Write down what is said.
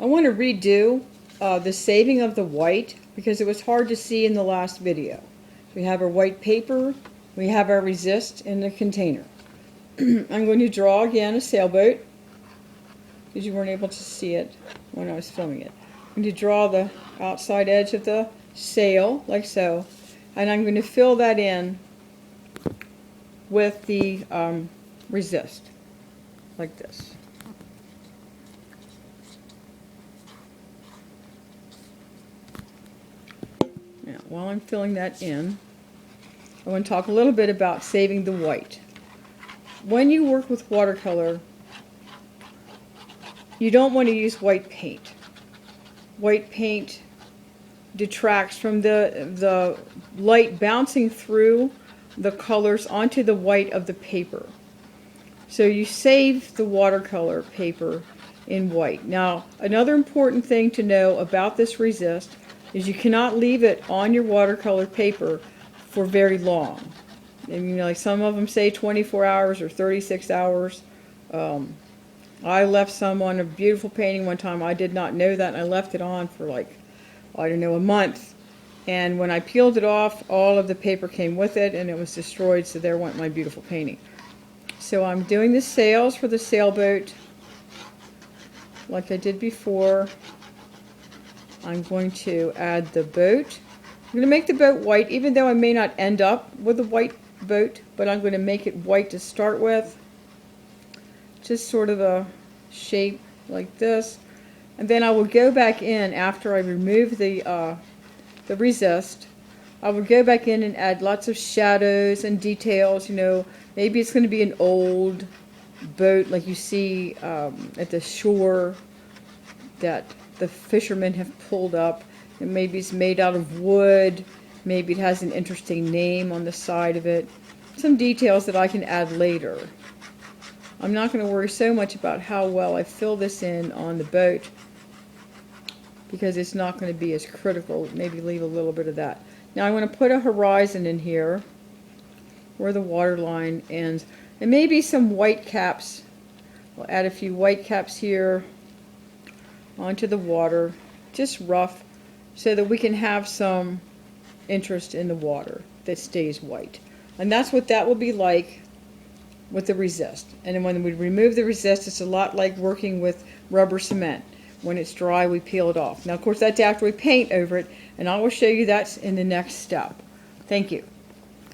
I want to redo the saving of the white because it was hard to see in the last video. We have our white paper, we have our resist in the container. I'm going to draw again a sailboat because you weren't able to see it when I was filming it. I'm going to draw the outside edge of the sail like so, and I'm going to fill that in with the resist like this. Now, while I'm filling that in, I want to talk a little bit about saving the white. When you work with watercolor, you don't want to use white paint. White paint detracts from the light bouncing through the colors onto the white of the paper. So you save the watercolor paper in white. Now, another important thing to know about this resist is you cannot leave it on your watercolor paper for very long. And you know, like some of them say 24 hours or 36 hours. I left some on a beautiful painting one time. I did not know that, and I left it on for like, I don't know, a month. And when I peeled it off, all of the paper came with it, and it was destroyed, so there went my beautiful painting. So I'm doing the sails for the sailboat like I did before. I'm going to add the boat. I'm going to make the boat white, even though I may not end up with a white boat, but I'm going to make it white to start with. Just sort of a shape like this. And then I will go back in after I remove the resist. I will go back in and add lots of shadows and details. You know, maybe it's going to be an old boat like you see at the shore that the fishermen have pulled up, and maybe it's made out of wood, maybe it has an interesting name on the side of it, some details that I can add later. I'm not going to worry so much about how well I fill this in on the boat because it's not going to be as critical. Maybe leave a little bit of that. Now I'm going to put a horizon in here where the water line ends, and maybe some white caps. We'll add a few white caps here onto the water, just rough, so that we can have some interest in the water that stays white. And that's what that will be like with the resist. And then when we remove the resist, it's a lot like working with rubber cement. When it's dry, we peel it off. Now, of course, that's after we paint over it, and I will show you that in the next step. Thank you.